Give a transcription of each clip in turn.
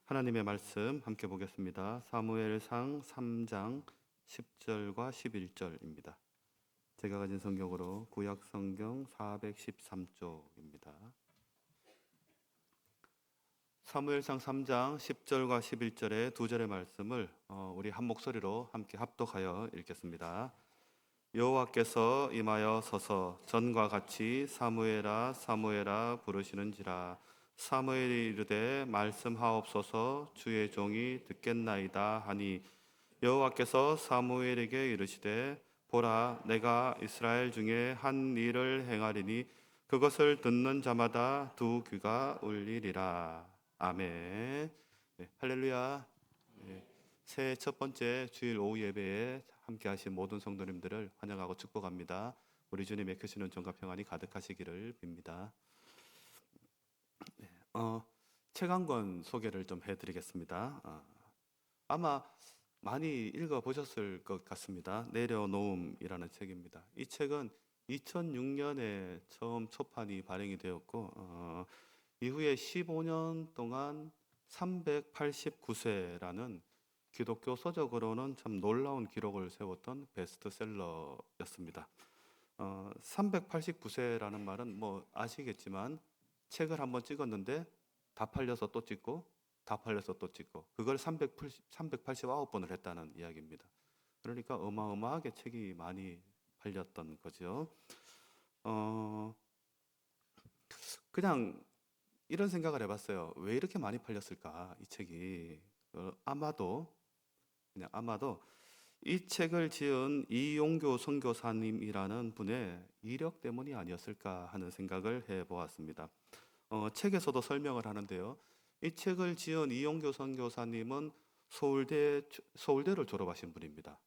하나님의 말씀 함께 보겠습니다. 사무엘상 3장 10절과 11절입니다. 제가 가진 성경으로 구약 성경 413쪽입니다. 사무엘상 3장 10절과 11절의 두 절의 말씀을 우리 한 목소리로 함께 합독하여 읽겠습니다. 여호와께서 임하여 서서 전과 같이 사무엘아 사무엘아 부르시는지라. 사무엘이 이르되 말씀하옵소서 주의 종이 듣겠나이다 하니, 여호와께서 사무엘에게 이르시되 보라 내가 이스라엘 중에 한 일을 행하리니 그것을 듣는 자마다 두 귀가 울리리라. 아멘. 네, 할렐루야. 네, 새해 첫 번째 주일 오후 예배에 함께 하신 모든 성도님들을 환영하고 축복합니다. 우리 주님의 크시는 정과 평안이 가득하시기를 빕니다. 책 한 권 소개를 좀 해드리겠습니다. 아마 많이 읽어보셨을 것 같습니다. 내려놓음이라는 책입니다. 이 책은 2006년에 처음 초판이 발행이 되었고 이후에 15년 동안 389쇄라는 기독교 서적으로는 참 놀라운 기록을 세웠던 베스트셀러였습니다. 389쇄라는 말은 뭐 아시겠지만 책을 한번 찍었는데 다 팔려서 또 찍고 다 팔려서 또 찍고 그걸 389번을 했다는 이야기입니다. 그러니까 어마어마하게 책이 많이 팔렸던 거죠. 그냥 이런 생각을 해봤어요. 왜 이렇게 많이 팔렸을까 이 책이. 아마도 이 책을 지은 이용교 선교사님이라는 분의 이력 때문이 아니었을까 하는 생각을 해보았습니다. 책에서도 설명을 하는데요. 이 책을 지은 이용교 선교사님은 서울대를 졸업하신 분입니다.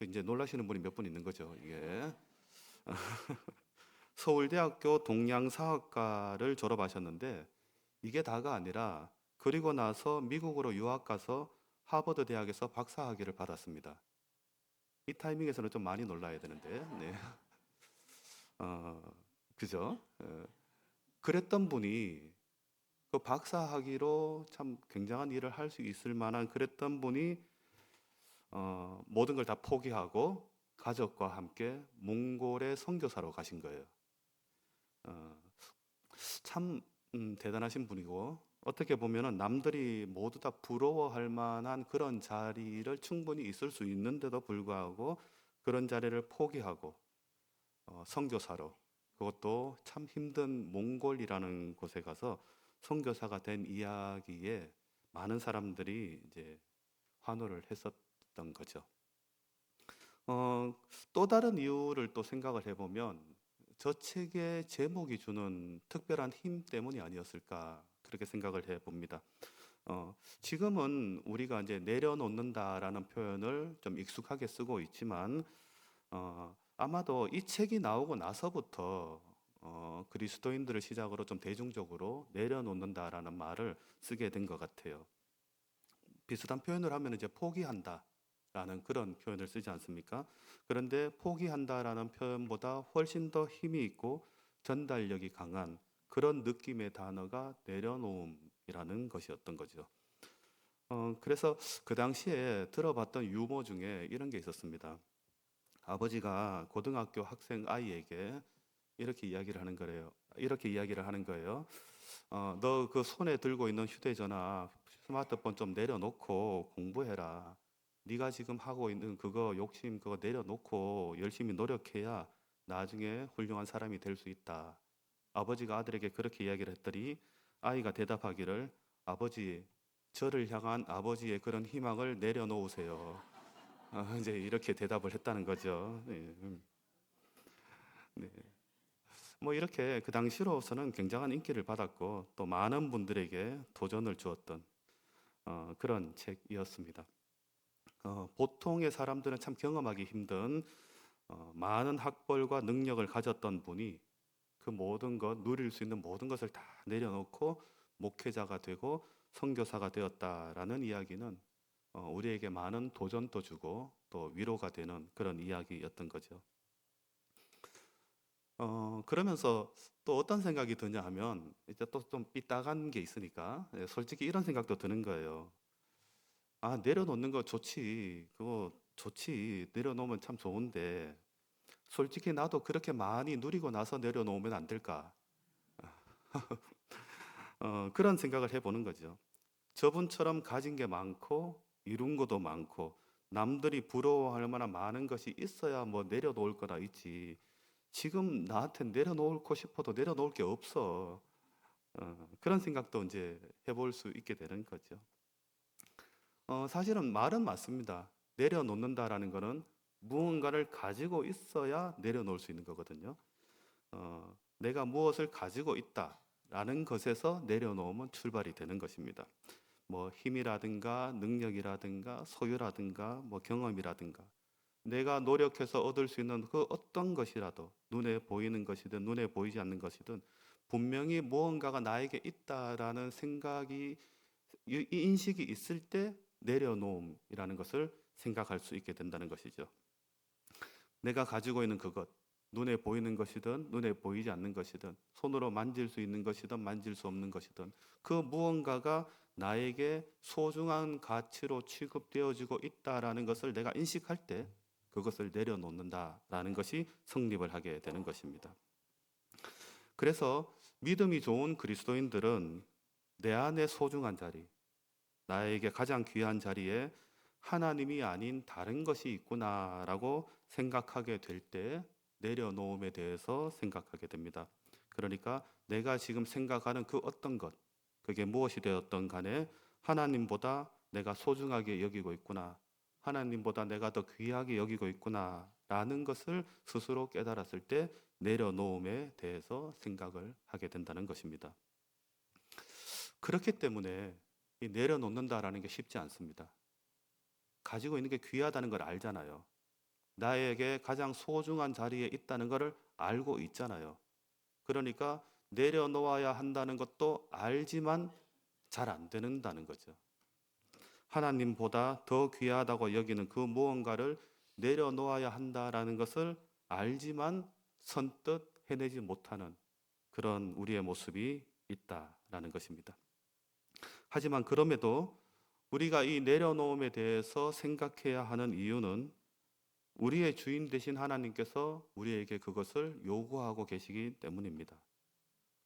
이제 놀라시는 분이 몇 분 있는 거죠, 이게. 서울대학교 동양사학과를 졸업하셨는데 이게 다가 아니라 그리고 나서 미국으로 유학 가서 하버드 대학에서 박사학위를 받았습니다. 이 타이밍에서는 좀 많이 놀라야 되는데, 네. 그죠? 그랬던 분이 그 박사학위로 참 굉장한 일을 할 수 있을 만한 그랬던 분이 모든 걸 다 포기하고 가족과 함께 몽골의 선교사로 가신 거예요. 참 대단하신 분이고 어떻게 보면은 남들이 모두 다 부러워할 만한 그런 자리를 충분히 있을 수 있는데도 불구하고 그런 자리를 포기하고 선교사로, 그것도 참 힘든 몽골이라는 곳에 가서 선교사가 된 이야기에 많은 사람들이 이제 환호를 했었던 거죠. 또 다른 이유를 또 생각을 해보면 저 책의 제목이 주는 특별한 힘 때문이 아니었을까 그렇게 생각을 해봅니다. 지금은 우리가 이제 내려놓는다라는 표현을 좀 익숙하게 쓰고 있지만 아마도 이 책이 나오고 나서부터 그리스도인들을 시작으로 좀 대중적으로 내려놓는다라는 말을 쓰게 된 것 같아요. 비슷한 표현을 하면 이제 포기한다라는 그런 표현을 쓰지 않습니까? 그런데 포기한다라는 표현보다 훨씬 더 힘이 있고 전달력이 강한 그런 느낌의 단어가 내려놓음이라는 것이었던 거죠. 그래서 그 당시에 들어봤던 유머 중에 이런 게 있었습니다. 아버지가 고등학교 학생 아이에게 이렇게 이야기를 하는 거예요. 너 그 손에 들고 있는 휴대전화, 스마트폰 좀 내려놓고 공부해라. 네가 지금 하고 있는 그거 욕심 그거 내려놓고 열심히 노력해야 나중에 훌륭한 사람이 될 수 있다. 아버지가 아들에게 그렇게 이야기를 했더니 아이가 대답하기를, 아버지, 저를 향한 아버지의 그런 희망을 내려놓으세요. 이제 이렇게 대답을 했다는 거죠. 네. 네. 뭐 이렇게 그 당시로서는 굉장한 인기를 받았고 또 많은 분들에게 도전을 주었던 그런 책이었습니다. 보통의 사람들은 참 경험하기 힘든 많은 학벌과 능력을 가졌던 분이 그 모든 것, 누릴 수 있는 모든 것을 다 내려놓고 목회자가 되고 선교사가 되었다라는 이야기는 우리에게 많은 도전도 주고 또 위로가 되는 그런 이야기였던 거죠. 그러면서 또 어떤 생각이 드냐 하면 이제 또 좀 삐딱한 게 있으니까 솔직히 이런 생각도 드는 거예요. 아, 내려놓는 거 좋지. 그거 좋지. 내려놓으면 참 좋은데 솔직히 나도 그렇게 많이 누리고 나서 내려놓으면 안 될까? 그런 생각을 해보는 거죠. 저분처럼 가진 게 많고 이룬 것도 많고 남들이 부러워할 만한 많은 것이 있어야 뭐 내려놓을 거나 있지. 지금 나한테 내려놓고 싶어도 내려놓을 게 없어. 그런 생각도 이제 해볼 수 있게 되는 거죠. 사실은 말은 맞습니다. 내려놓는다라는 거는 무언가를 가지고 있어야 내려놓을 수 있는 거거든요. 내가 무엇을 가지고 있다라는 것에서 내려놓으면 출발이 되는 것입니다. 뭐 힘이라든가 능력이라든가 소유라든가 뭐 경험이라든가 내가 노력해서 얻을 수 있는 그 어떤 것이라도 눈에 보이는 것이든 눈에 보이지 않는 것이든 분명히 무언가가 나에게 있다라는 생각이 이 인식이 있을 때 내려놓음이라는 것을 생각할 수 있게 된다는 것이죠. 내가 가지고 있는 그것, 눈에 보이는 것이든 눈에 보이지 않는 것이든 손으로 만질 수 있는 것이든 만질 수 없는 것이든 그 무언가가 나에게 소중한 가치로 취급되어지고 있다라는 것을 내가 인식할 때 그것을 내려놓는다라는 것이 성립을 하게 되는 것입니다. 그래서 믿음이 좋은 그리스도인들은 내 안에 소중한 자리, 나에게 가장 귀한 자리에 하나님이 아닌 다른 것이 있구나라고 생각하게 될 때 내려놓음에 대해서 생각하게 됩니다. 그러니까 내가 지금 생각하는 그 어떤 것, 그게 무엇이 되었던 간에 하나님보다 내가 소중하게 여기고 있구나. 하나님보다 내가 더 귀하게 여기고 있구나. 라는 것을 스스로 깨달았을 때 내려놓음에 대해서 생각을 하게 된다는 것입니다. 그렇기 때문에 이 내려놓는다라는 게 쉽지 않습니다. 가지고 있는 게 귀하다는 걸 알잖아요. 나에게 가장 소중한 자리에 있다는 것을 알고 있잖아요. 그러니까 내려놓아야 한다는 것도 알지만 잘 안 되는다는 거죠. 하나님보다 더 귀하다고 여기는 그 무언가를 내려놓아야 한다라는 것을 알지만 선뜻 해내지 못하는 그런 우리의 모습이 있다라는 것입니다. 하지만 그럼에도 우리가 이 내려놓음에 대해서 생각해야 하는 이유는 우리의 주인 되신 하나님께서 우리에게 그것을 요구하고 계시기 때문입니다.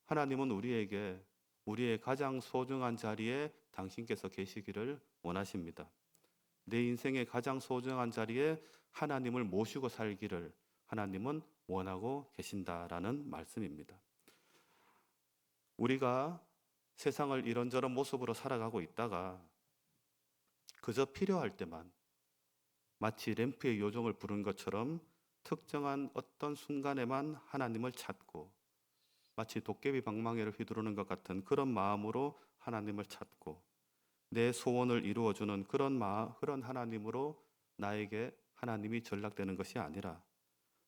하나님은 우리에게 우리의 가장 소중한 자리에 당신께서 계시기를 원하십니다. 내 인생의 가장 소중한 자리에 하나님을 모시고 살기를 하나님은 원하고 계신다라는 말씀입니다. 우리가 세상을 이런저런 모습으로 살아가고 있다가 그저 필요할 때만 마치 램프의 요정을 부른 것처럼 특정한 어떤 순간에만 하나님을 찾고 마치 도깨비 방망이를 휘두르는 것 같은 그런 마음으로 하나님을 찾고 내 소원을 이루어주는 그런 하나님으로 나에게 하나님이 전락되는 것이 아니라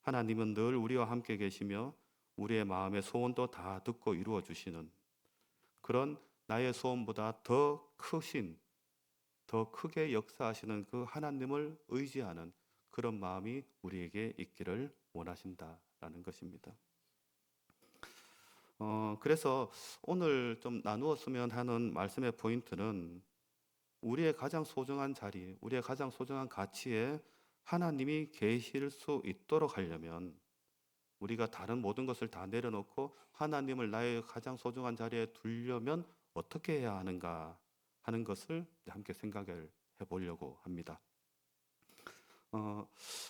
하나님은 늘 우리와 함께 계시며 우리의 마음의 소원도 다 듣고 이루어 주시는 그런 나의 소원보다 더 크신 더 크게 역사하시는 그 하나님을 의지하는 그런 마음이 우리에게 있기를 원하신다라는 것입니다. 그래서 오늘 좀 나누었으면 하는 말씀의 포인트는 우리의 가장 소중한 자리, 우리의 가장 소중한 가치에 하나님이 계실 수 있도록 하려면 우리가 다른 모든 것을 다 내려놓고 하나님을 나의 가장 소중한 자리에 두려면 어떻게 해야 하는가 하는 것을 함께 생각을 해보려고 합니다.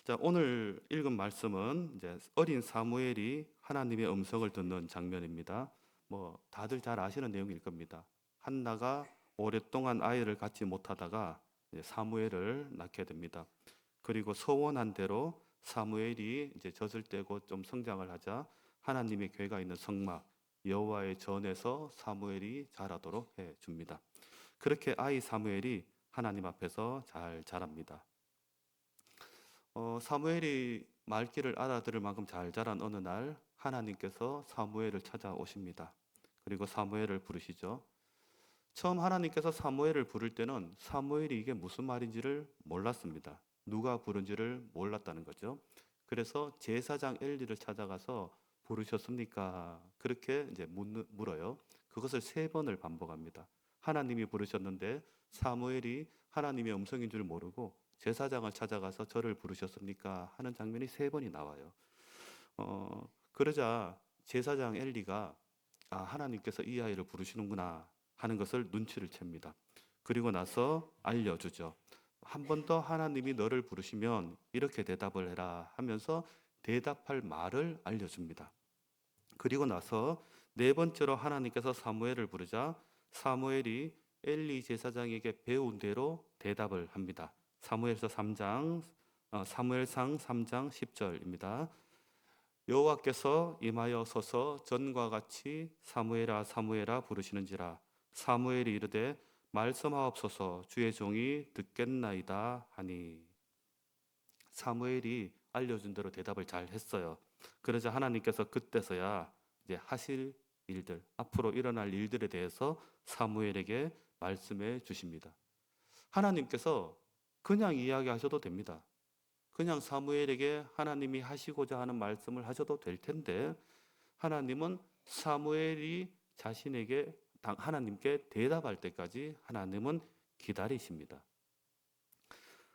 자, 오늘 읽은 말씀은 이제 어린 사무엘이 하나님의 음성을 듣는 장면입니다. 뭐 다들 잘 아시는 내용일 겁니다. 한나가 오랫동안 아이를 갖지 못하다가 이제 사무엘을 낳게 됩니다. 그리고 소원한 대로 사무엘이 이제 젖을 떼고 좀 성장을 하자 하나님의 궤가 있는 성막 여호와의 전에서 사무엘이 자라도록 해 줍니다. 그렇게 아이 사무엘이 하나님 앞에서 잘 자랍니다. 사무엘이 말귀를 알아들을 만큼 잘 자란 어느 날 하나님께서 사무엘을 찾아오십니다. 그리고 사무엘을 부르시죠. 처음 하나님께서 사무엘을 부를 때는 사무엘이 이게 무슨 말인지를 몰랐습니다. 누가 부른지를 몰랐다는 거죠. 그래서 제사장 엘리를 찾아가서 부르셨습니까? 그렇게 이제 물어요. 그것을 3번을 반복합니다. 하나님이 부르셨는데 사무엘이 하나님의 음성인 줄 모르고 제사장을 찾아가서 저를 부르셨습니까? 하는 장면이 3번이 나와요. 그러자 제사장 엘리가 하나님께서 이 아이를 부르시는구나 하는 것을 눈치를 챕니다. 그리고 나서 알려주죠. 한 번 더 하나님이 너를 부르시면 이렇게 대답을 해라 하면서 대답할 말을 알려줍니다. 그리고 나서 4번째로 하나님께서 사무엘을 부르자 사무엘이 엘리 제사장에게 배운 대로 대답을 합니다. 사무엘상 3장 10절입니다. 여호와께서 임하여 서서 전과 같이 사무엘아 사무엘아 부르시는지라 사무엘이 이르되 말씀하옵소서 주의 종이 듣겠나이다 하니. 사무엘이 알려준 대로 대답을 잘 했어요. 그러자 하나님께서 그때서야 이제 하실 일들, 앞으로 일어날 일들에 대해서 사무엘에게 말씀해 주십니다. 하나님께서 그냥 이야기하셔도 됩니다. 그냥 사무엘에게 하나님이 하시고자 하는 말씀을 하셔도 될 텐데 하나님은 사무엘이 자신에게 하나님께 대답할 때까지 하나님은 기다리십니다.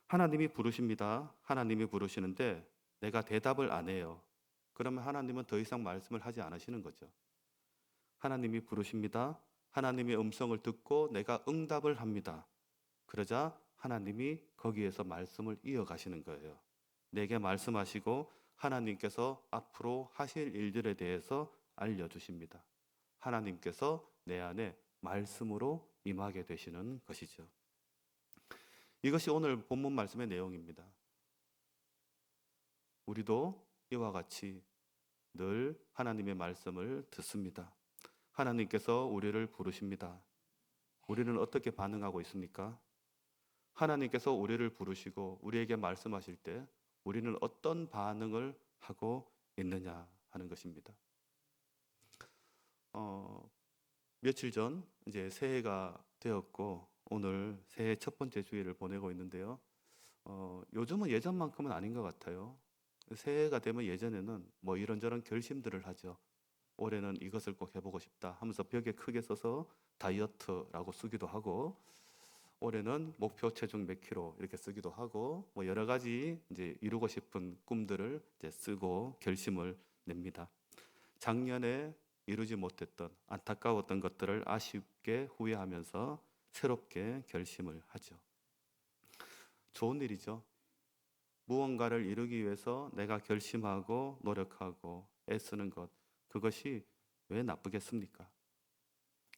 하나님이 부르십니다. 하나님이 부르시는데 내가 대답을 안 해요. 그러면 하나님은 더 이상 말씀을 하지 않으시는 거죠. 하나님이 부르십니다. 하나님의 음성을 듣고 내가 응답을 합니다. 그러자 하나님이 거기에서 말씀을 이어가시는 거예요. 내게 말씀하시고 하나님께서 앞으로 하실 일들에 대해서 알려주십니다. 하나님께서 내 안에 말씀으로 임하게 되시는 것이죠. 이것이 오늘 본문 말씀의 내용입니다. 우리도 이와 같이 늘 하나님의 말씀을 듣습니다. 하나님께서 우리를 부르십니다. 우리는 어떻게 반응하고 있습니까? 하나님께서 우리를 부르시고 우리에게 말씀하실 때 우리는 어떤 반응을 하고 있느냐 하는 것입니다. 며칠 전 이제 새해가 되었고 오늘 새해 첫 번째 주일을 보내고 있는데요. 요즘은 예전만큼은 아닌 것 같아요. 새해가 되면 예전에는 뭐 이런저런 결심들을 하죠. 올해는 이것을 꼭 해보고 싶다 하면서 벽에 크게 써서 다이어트라고 쓰기도 하고 올해는 목표 체중 몇 킬로 이렇게 쓰기도 하고 뭐 여러 가지 이제 이루고 싶은 꿈들을 이제 쓰고 결심을 냅니다. 작년에 이루지 못했던 안타까웠던 것들을 아쉽게 후회하면서 새롭게 결심을 하죠. 좋은 일이죠. 무언가를 이루기 위해서 내가 결심하고 노력하고 애쓰는 것, 그것이 왜 나쁘겠습니까?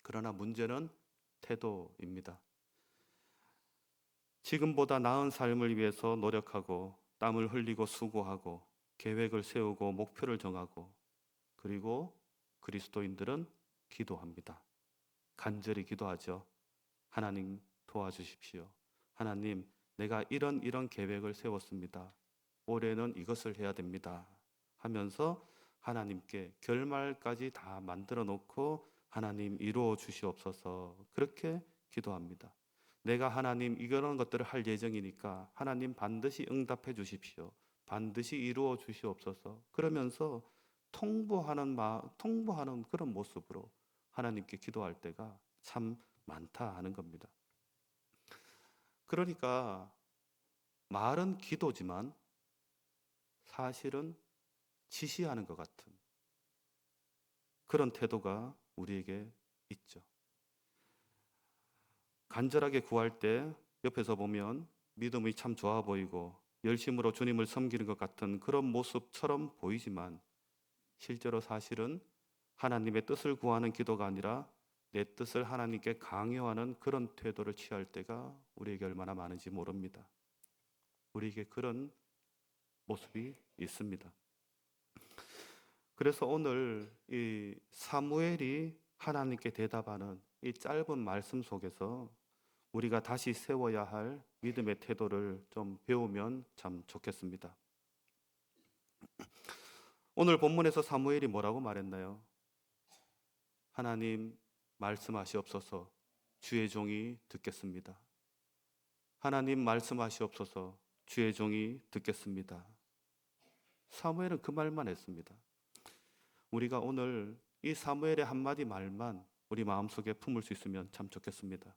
그러나 문제는 태도입니다. 지금보다 나은 삶을 위해서 노력하고 땀을 흘리고 수고하고 계획을 세우고 목표를 정하고 그리고 그리스도인들은 기도합니다. 간절히 기도하죠. 하나님 도와주십시오. 하나님, 내가 이런 계획을 세웠습니다. 올해는 이것을 해야 됩니다. 하면서 하나님께 결말까지 다 만들어 놓고 하나님 이루어 주시옵소서 그렇게 기도합니다. 내가 하나님 이런 것들을 할 예정이니까 하나님 반드시 응답해 주십시오. 반드시 이루어 주시옵소서. 그러면서 통보하는 그런 모습으로 하나님께 기도할 때가 참 많다 하는 겁니다. 그러니까 말은 기도지만 사실은 지시하는 것 같은 그런 태도가 우리에게 있죠. 간절하게 구할 때 옆에서 보면 믿음이 참 좋아 보이고 열심으로 주님을 섬기는 것 같은 그런 모습처럼 보이지만 실제로 사실은 하나님의 뜻을 구하는 기도가 아니라 내 뜻을 하나님께 강요하는 그런 태도를 취할 때가 우리에게 얼마나 많은지 모릅니다. 우리에게 그런 모습이 있습니다. 그래서 오늘 이 사무엘이 하나님께 대답하는 이 짧은 말씀 속에서 우리가 다시 세워야 할 믿음의 태도를 좀 배우면 참 좋겠습니다. 오늘 본문에서 사무엘이 뭐라고 말했나요? 하나님 말씀하시옵소서 주의 종이 듣겠습니다. 하나님 말씀하시옵소서 주의 종이 듣겠습니다. 사무엘은 그 말만 했습니다. 우리가 오늘 이 사무엘의 한마디 말만 우리 마음속에 품을 수 있으면 참 좋겠습니다.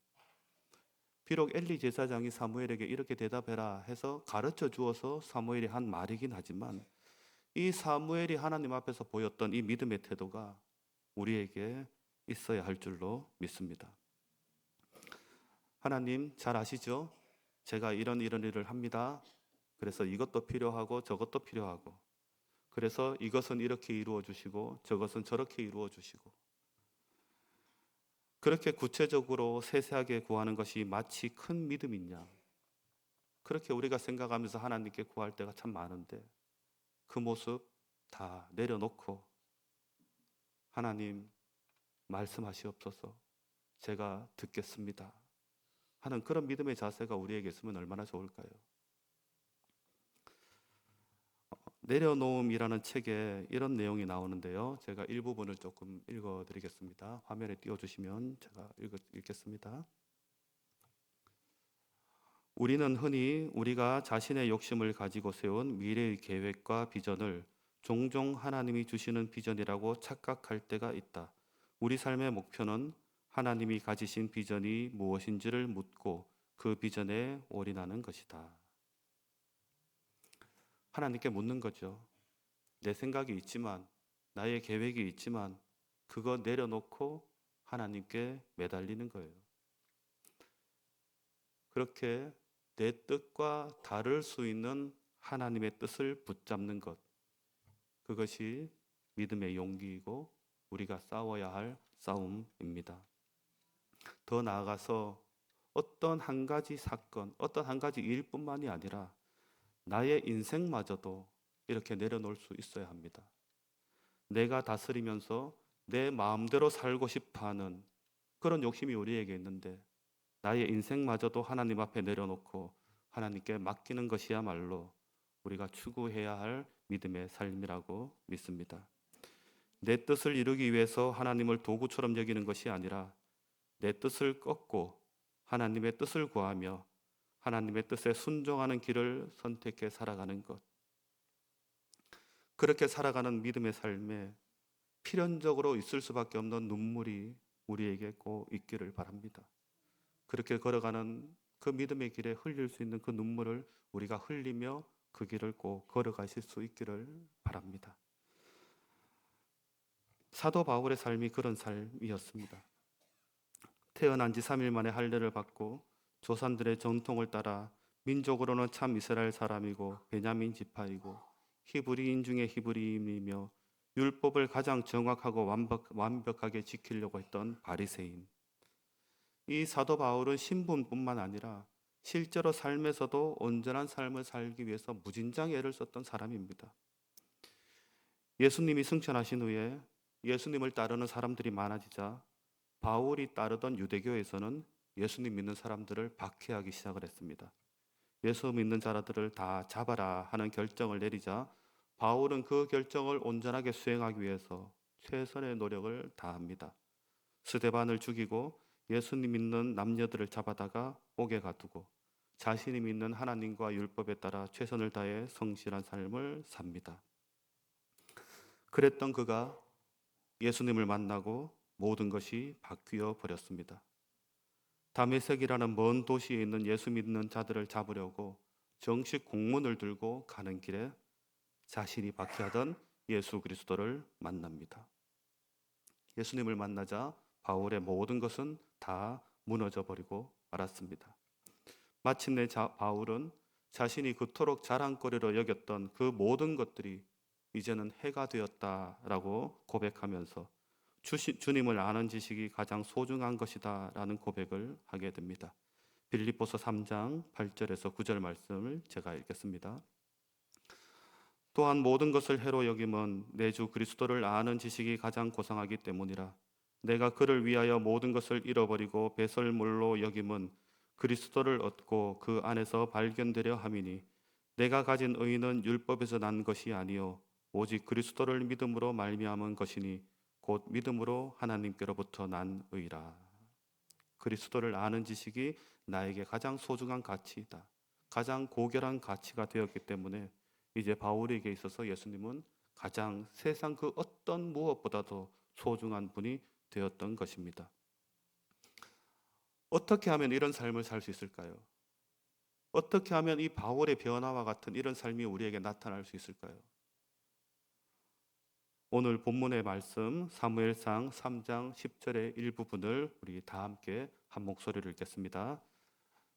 비록 엘리 제사장이 사무엘에게 이렇게 대답해라 해서 가르쳐 주어서 사무엘이 한 말이긴 하지만 이 사무엘이 하나님 앞에서 보였던 이 믿음의 태도가 우리에게 있어야 할 줄로 믿습니다. 하나님 잘 아시죠? 제가 이런 일을 합니다. 그래서 이것도 필요하고 저것도 필요하고, 그래서 이것은 이렇게 이루어 주시고 저것은 저렇게 이루어 주시고, 그렇게 구체적으로 세세하게 구하는 것이 마치 큰 믿음이냐, 그렇게 우리가 생각하면서 하나님께 구할 때가 참 많은데, 그 모습 다 내려놓고 하나님 말씀하시옵소서, 제가 듣겠습니다 하는 그런 믿음의 자세가 우리에게 있으면 얼마나 좋을까요? 내려놓음이라는 책에 이런 내용이 나오는데요, 제가 일부분을 조금 읽어드리겠습니다. 화면에 띄워주시면 제가 읽겠습니다. 우리는 흔히 우리가 자신의 욕심을 가지고 세운 미래의 계획과 비전을 종종 하나님이 주시는 비전이라고 착각할 때가 있다. 우리 삶의 목표는 하나님이 가지신 비전이 무엇인지를 묻고 그 비전에 올인하는 것이다. 하나님께 묻는 거죠. 내 생각이 있지만, 나의 계획이 있지만 그거 내려놓고 하나님께 매달리는 거예요. 그렇게 내 뜻과 다를 수 있는 하나님의 뜻을 붙잡는 것, 그것이 믿음의 용기이고 우리가 싸워야 할 싸움입니다. 더 나아가서 어떤 한 가지 사건, 어떤 한 가지 일뿐만이 아니라 나의 인생마저도 이렇게 내려놓을 수 있어야 합니다. 내가 다스리면서 내 마음대로 살고 싶어하는 그런 욕심이 우리에게 있는데, 나의 인생마저도 하나님 앞에 내려놓고 하나님께 맡기는 것이야말로 우리가 추구해야 할 믿음의 삶이라고 믿습니다. 내 뜻을 이루기 위해서 하나님을 도구처럼 여기는 것이 아니라 내 뜻을 꺾고 하나님의 뜻을 구하며 하나님의 뜻에 순종하는 길을 선택해 살아가는 것, 그렇게 살아가는 믿음의 삶에 필연적으로 있을 수밖에 없는 눈물이 우리에게 꼭 있기를 바랍니다. 그렇게 걸어가는 그 믿음의 길에 흘릴 수 있는 그 눈물을 우리가 흘리며 그 길을 꼭 걸어가실 수 있기를 바랍니다. 사도 바울의 삶이 그런 삶이었습니다. 태어난 지 3일 만에 할례를 받고 조상들의 전통을 따라 민족으로는 참 이스라엘 사람이고 베냐민 지파이고 히브리인 중에 히브리인이며 율법을 가장 정확하고 완벽하게 지키려고 했던 바리새인. 이 사도 바울은 신분뿐만 아니라 실제로 삶에서도 온전한 삶을 살기 위해서 무진장 애를 썼던 사람입니다. 예수님이 승천하신 후에 예수님을 따르는 사람들이 많아지자 바울이 따르던 유대교에서는 예수님 믿는 사람들을 박해하기 시작을 했습니다. 예수 믿는 자들을 다 잡아라 하는 결정을 내리자 바울은 그 결정을 온전하게 수행하기 위해서 최선의 노력을 다합니다. 스데반을 죽이고 예수님 믿는 남녀들을 잡아다가 옥에 가두고 자신이 믿는 하나님과 율법에 따라 최선을 다해 성실한 삶을 삽니다. 그랬던 그가 예수님을 만나고 모든 것이 바뀌어 버렸습니다. 다메섹이라는 먼 도시에 있는 예수 믿는 자들을 잡으려고 정식 공문을 들고 가는 길에 자신이 박해하던 예수 그리스도를 만납니다. 예수님을 만나자 바울의 모든 것은 다 무너져 버리고 말았습니다. 마침내 바울은 자신이 그토록 자랑거리로 여겼던 그 모든 것들이 이제는 해가 되었다라고 고백하면서 주님을 아는 지식이 가장 소중한 것이다 라는 고백을 하게 됩니다. 빌립보서 3장 8절에서 9절 말씀을 제가 읽겠습니다. 또한 모든 것을 해로 여김은 내 주 그리스도를 아는 지식이 가장 고상하기 때문이라. 내가 그를 위하여 모든 것을 잃어버리고 배설물로 여김은 그리스도를 얻고 그 안에서 발견되려 함이니, 내가 가진 의는 율법에서 난 것이 아니요 오직 그리스도를 믿음으로 말미암은 것이니 곧 믿음으로 하나님께로부터 난 의라. 그리스도를 아는 지식이 나에게 가장 소중한 가치이다, 가장 고결한 가치가 되었기 때문에 이제 바울에게 있어서 예수님은 가장 세상 그 어떤 무엇보다도 소중한 분이 되었던 것입니다. 어떻게 하면 이런 삶을 살 수 있을까요? 어떻게 하면 이 바울의 변화와 같은 이런 삶이 우리에게 나타날 수 있을까요? 오늘 본문의 말씀 사무엘상 3장 10절의 일부분을 우리 다 함께 한 목소리를 읽겠습니다.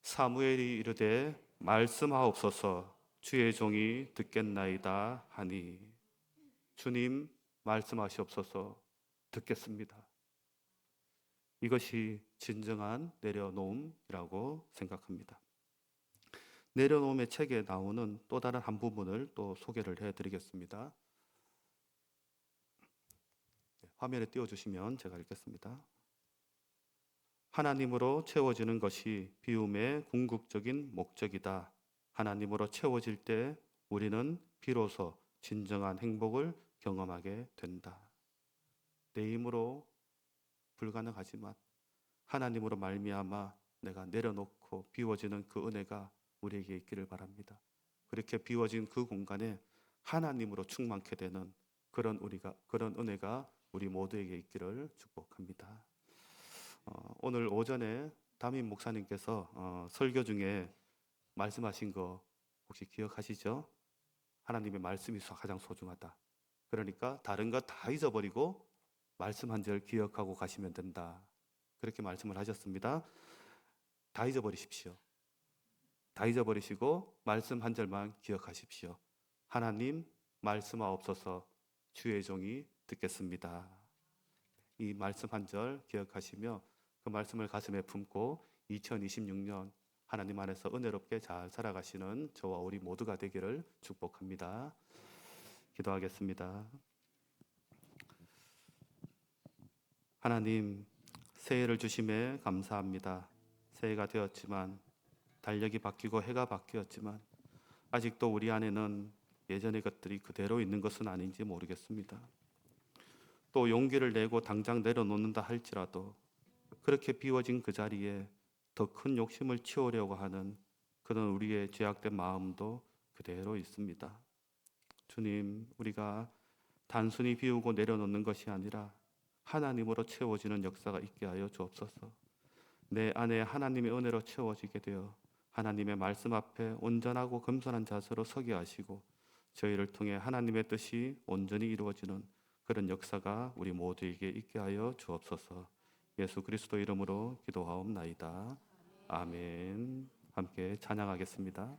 사무엘이 이르되 말씀하옵소서 주의 종이 듣겠나이다 하니. 주님 말씀하시옵소서 듣겠습니다. 이것이 진정한 내려놓음이라고 생각합니다. 내려놓음의 책에 나오는 또 다른 한 부분을 또 소개를 해드리겠습니다. 화면에 띄워주시면 제가 읽겠습니다. 하나님으로 채워지는 것이 비움의 궁극적인 목적이다. 하나님으로 채워질 때 우리는 비로소 진정한 행복을 경험하게 된다. 내 힘으로 불가능하지만 하나님으로 말미암아 내가 내려놓고 비워지는 그 은혜가 우리에게 있기를 바랍니다. 그렇게 비워진 그 공간에 하나님으로 충만케 되는 그런 은혜가 우리 모두에게 있기를 축복합니다. 오늘 오전에 담임 목사님께서 설교 중에 말씀하신 거 혹시 기억하시죠? 하나님의 말씀이 가장 소중하다. 그러니까 다른 거 다 잊어버리고 말씀 한 절 기억하고 가시면 된다. 그렇게 말씀을 하셨습니다. 다 잊어버리십시오. 다 잊어버리시고 말씀 한 절만 기억하십시오. 하나님 말씀하옵소서 주의 종이 듣겠습니다. 이 말씀 한 절 기억하시며 그 말씀을 가슴에 품고 2026년 하나님 안에서 은혜롭게 잘 살아가시는 저와 우리 모두가 되기를 축복합니다. 기도하겠습니다. 하나님, 새해를 주심에 감사합니다. 새해가 되었지만 달력이 바뀌고 해가 바뀌었지만 아직도 우리 안에는 예전의 것들이 그대로 있는 것은 아닌지 모르겠습니다. 또 용기를 내고 당장 내려놓는다 할지라도 그렇게 비워진 그 자리에 더 큰 욕심을 채우려고 하는 그런 우리의 죄악된 마음도 그대로 있습니다. 주님, 우리가 단순히 비우고 내려놓는 것이 아니라 하나님으로 채워지는 역사가 있게 하여 주옵소서. 내 안에 하나님의 은혜로 채워지게 되어 하나님의 말씀 앞에 온전하고 겸손한 자세로 서게 하시고 저희를 통해 하나님의 뜻이 온전히 이루어지는 그런 역사가 우리 모두에게 있게 하여 주옵소서. 예수 그리스도 이름으로 기도하옵나이다. 아멘. 함께 찬양하겠습니다.